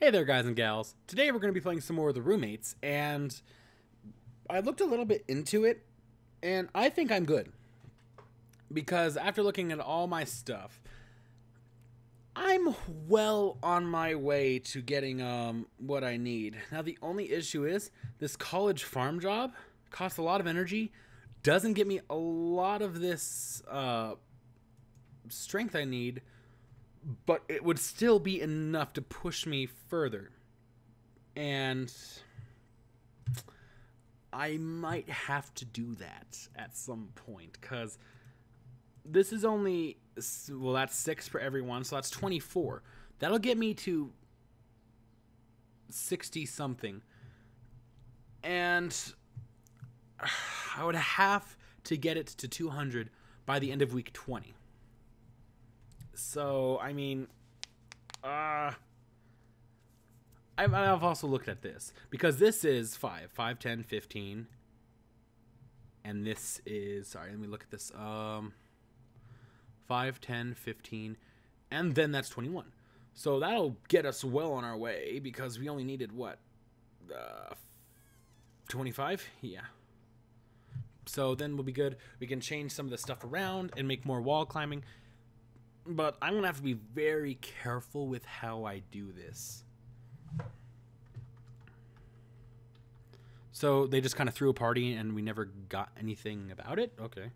Hey there, guys and gals. Today we're going to be playing some more of the Roommates, and I looked a little bit into it, and I think I'm good. Because after looking at all my stuff, I'm well on my way to getting what I need. Now, the only issue is this college farm job costs a lot of energy, doesn't get me a lot of this strength I need, but it would still be enough to push me further. And I might have to do that at some point, because this is only, well, that's 6 for everyone, so that's 24. That'll get me to 60 something. And I would have to get it to 200 by the end of week 20. So, I mean, I've also looked at this, because this is 5, 10, 15, and this is, sorry, let me look at this, 5, 10, 15, and then that's 21. So that'll get us well on our way, because we only needed, what, 25? Yeah. So then we'll be good. We can change some of the stuff around and make more wall climbing. But I'm going to have to be very careful with how I do this. So they just kind of threw a party and we never got anything about it? Okay.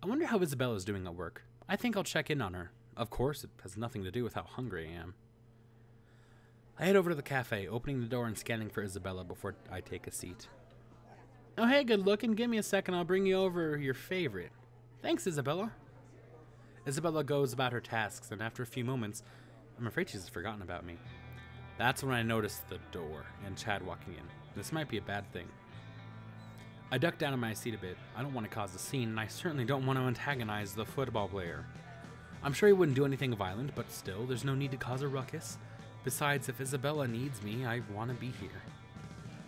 I wonder how Isabella's doing at work. I think I'll check in on her. Of course, it has nothing to do with how hungry I am. I head over to the cafe, opening the door and scanning for Isabella before I take a seat. Oh, hey, good looking. Give me a second. I'll bring you over your favorite. Thanks, Isabella. Isabella goes about her tasks, and after a few moments, I'm afraid she's forgotten about me. That's when I notice the door and Chad walking in. This might be a bad thing. I duck down in my seat a bit. I don't want to cause a scene, and I certainly don't want to antagonize the football player. I'm sure he wouldn't do anything violent, but still, there's no need to cause a ruckus. Besides, if Isabella needs me, I want to be here.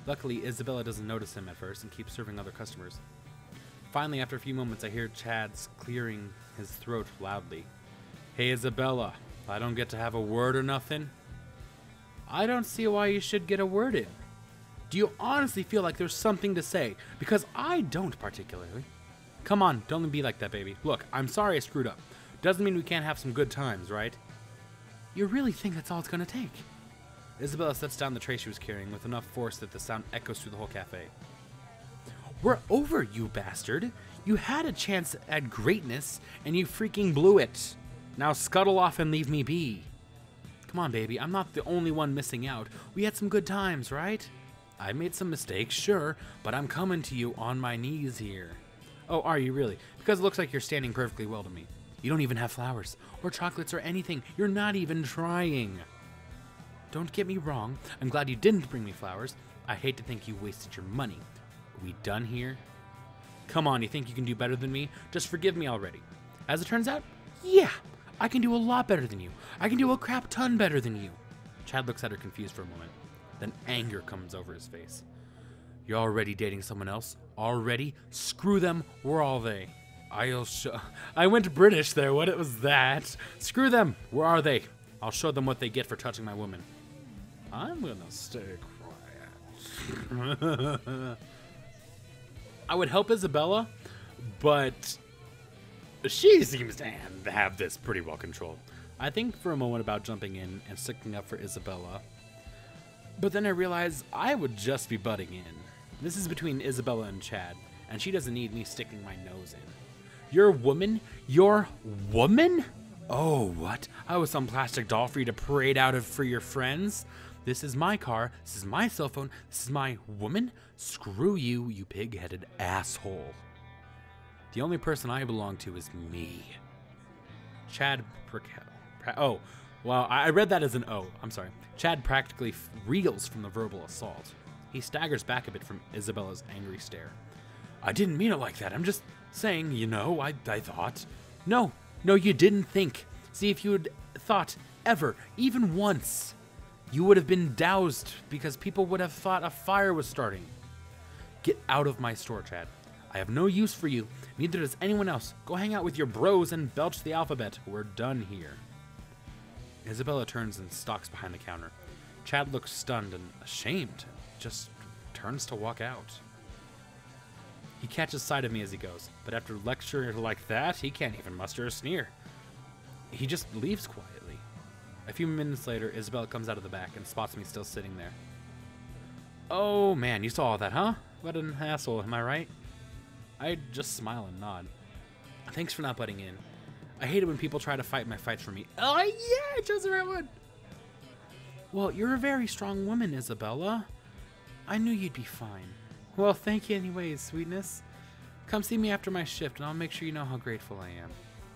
Luckily, Isabella doesn't notice him at first and keeps serving other customers. Finally, after a few moments, I hear Chad's clearing his throat loudly. Hey, Isabella, I don't get to have a word or nothing? I don't see why you should get a word in. Do you honestly feel like there's something to say? Because I don't particularly. Come on, don't be like that, baby. Look, I'm sorry I screwed up. Doesn't mean we can't have some good times, right? You really think that's all it's gonna take? Isabella sets down the tray she was carrying with enough force that the sound echoes through the whole cafe. We're over, you bastard. You had a chance at greatness, and you freaking blew it. Now scuttle off and leave me be. Come on, baby, I'm not the only one missing out. We had some good times, right? I made some mistakes, sure, but I'm coming to you on my knees here. Oh, are you really? Because it looks like you're standing perfectly well to me. You don't even have flowers, or chocolates, or anything. You're not even trying. Don't get me wrong, I'm glad you didn't bring me flowers. I hate to think you wasted your money. Are we done here? Come on, you think you can do better than me? Just forgive me already. As it turns out, yeah, I can do a lot better than you. I can do a crap ton better than you. Chad looks at her confused for a moment. Then anger comes over his face. You're already dating someone else? Already? Screw them, where are they? I went British there, what was that? Screw them, where are they? I'll show them what they get for touching my woman. I'm gonna stay quiet. I would help Isabella, but she seems to have this pretty well controlled. I think for a moment about jumping in and sticking up for Isabella, but then I realized I would just be butting in. This is between Isabella and Chad, and she doesn't need me sticking my nose in. Your woman? Your woman? Oh, what? I was some plastic doll for you to parade out of for your friends? This is my car, this is my cell phone, this is my woman? Screw you, you pig-headed asshole. The only person I belong to is me. Chad oh, well, I read that as an O. I'm sorry. Chad practically reels from the verbal assault. He staggers back a bit from Isabella's angry stare. I didn't mean it like that. I'm just saying, you know, I thought. No, you didn't think. See, if you had thought ever, even once, you would have been doused because people would have thought a fire was starting. Get out of my store, Chad. I have no use for you. Neither does anyone else. Go hang out with your bros and belch the alphabet. We're done here. Isabella turns and stalks behind the counter. Chad looks stunned and ashamed, just turns to walk out. He catches sight of me as he goes, but after lecturing like that, he can't even muster a sneer. He just leaves quietly. A few minutes later, Isabella comes out of the back and spots me still sitting there. Oh man, you saw all that, huh? What an asshole, am I right? I just smile and nod. Thanks for not butting in. I hate it when people try to fight my fights for me. Oh yeah, I chose the right one! Well, you're a very strong woman, Isabella. I knew you'd be fine. Well, thank you anyways, sweetness. Come see me after my shift, and I'll make sure you know how grateful I am.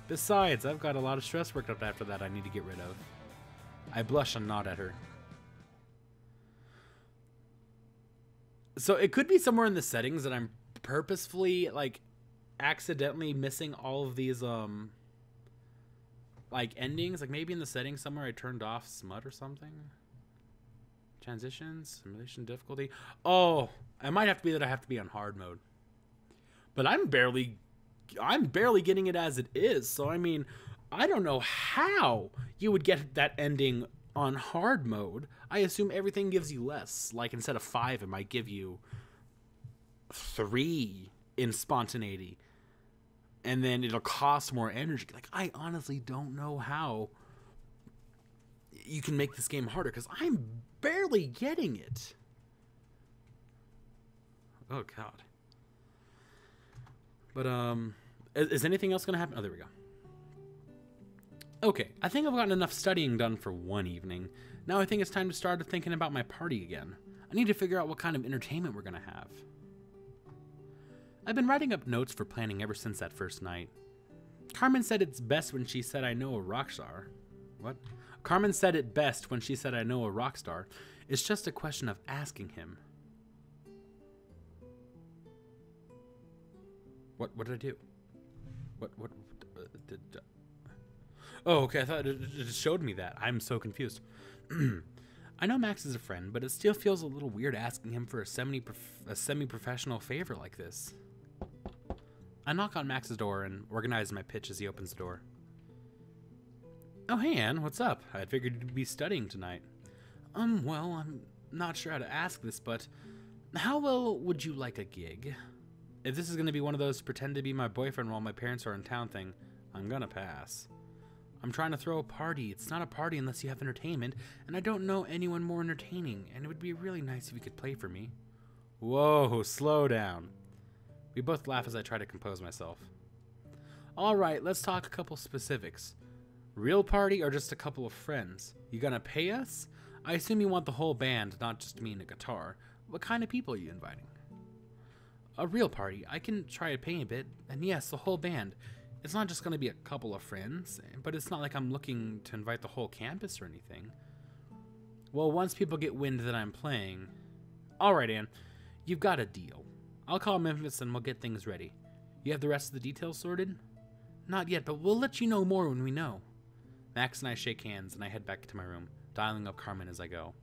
Besides, I've got a lot of stress worked up after that I need to get rid of. I blush and nod at her. So it could be somewhere in the settings that I'm purposefully, like, accidentally missing all of these, like, endings. Like, maybe in the settings somewhere I turned off smut or something. Transitions, simulation difficulty. Oh, it might have to be that I have to be on hard mode. But I'm barely getting it as it is. So, I mean, I don't know how you would get that ending on hard mode. I assume everything gives you less. Like, instead of 5, it might give you 3 in spontaneity. And then it'll cost more energy. Like, I honestly don't know how you can make this game harder, because I'm barely getting it. Oh, God. But, is anything else going to happen? Oh, there we go. Okay, I think I've gotten enough studying done for one evening. Now I think it's time to start thinking about my party again. I need to figure out what kind of entertainment we're going to have. I've been writing up notes for planning ever since that first night. Carmen said it's best when she said I know a rock star. What? Carmen said it best when she said I know a rock star. It's just a question of asking him. What did I do? What did... Oh, okay, I thought it showed me that. I'm so confused. I know Max is a friend, but it still feels a little weird asking him for a semi-professional favor like this. I knock on Max's door and organize my pitch as he opens the door. Oh, hey, Anne, what's up? I figured you'd be studying tonight. Well, I'm not sure how to ask this, but how well would you like a gig? If this is going to be one of those pretend to be my boyfriend while my parents are in town thing, I'm gonna pass. I'm trying to throw a party. It's not a party unless you have entertainment, and I don't know anyone more entertaining, and it would be really nice if you could play for me. Whoa, slow down. We both laugh as I try to compose myself. Alright, let's talk a couple specifics. Real party or just a couple of friends? You gonna pay us? I assume you want the whole band, not just me and a guitar. What kind of people are you inviting? A real party. I can try to pay a bit, and yes, the whole band. It's not just going to be a couple of friends, but it's not like I'm looking to invite the whole campus or anything. Well, once people get wind that I'm playing... Alright, Ann, you've got a deal. I'll call Memphis and we'll get things ready. You have the rest of the details sorted? Not yet, but we'll let you know more when we know. Max and I shake hands, and I head back to my room, dialing up Carmen as I go.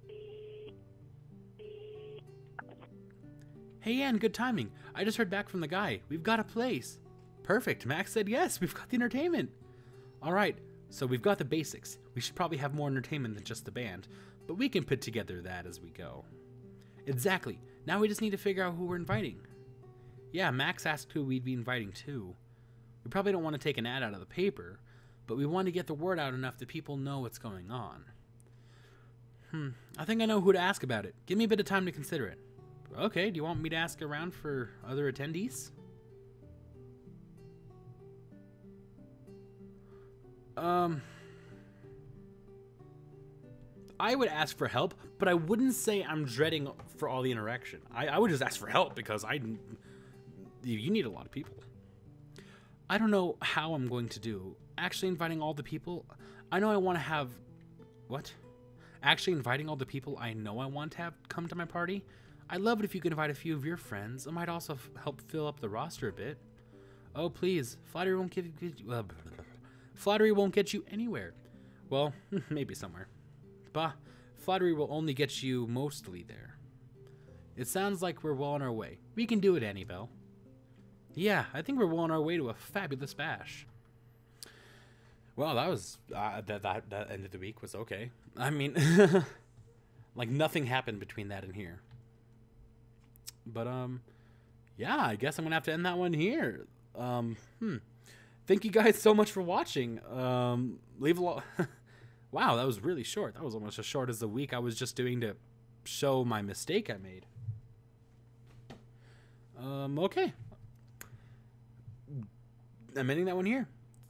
Hey, Ann, good timing. I just heard back from the guy. We've got a place. Perfect. Max said yes. We've got the entertainment. All right. So we've got the basics. We should probably have more entertainment than just the band, but we can put together that as we go. Exactly. Now we just need to figure out who we're inviting. Yeah, Max asked who we'd be inviting too. We probably don't want to take an ad out of the paper, but we want to get the word out enough that people know what's going on. I think I know who to ask about it. Give me a bit of time to consider it. Okay, do you want me to ask around for other attendees? I would ask for help, but I wouldn't say I'm dreading for all the interaction. I would just ask for help because you need a lot of people. I don't know how I'm going to do. Actually inviting all the people, I know I want to have... What? Actually inviting all the people I know I want to have come to my party? I'd love it if you could invite a few of your friends. It might also help fill up the roster a bit. Oh, please. Flattery won't get you anywhere. Well, maybe somewhere. Bah, flattery will only get you mostly there. It sounds like we're well on our way. We can do it, Annabelle. Yeah, I think we're well on our way to a fabulous bash. Well, that was that end of the week was okay. I mean, like nothing happened between that and here. But yeah, I guess I'm gonna have to end that one here. Thank you guys so much for watching. Leave a lot. Wow, that was really short. That was almost as short as the week I was just doing to show my mistake I made. Okay. I'm ending that one here.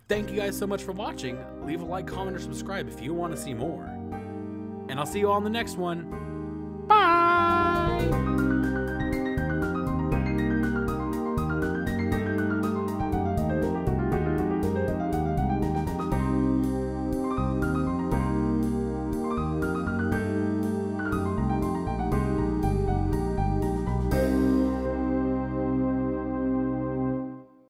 Thank you guys so much for watching. Leave a like, comment, or subscribe if you want to see more. And I'll see you all in the next one. Bye!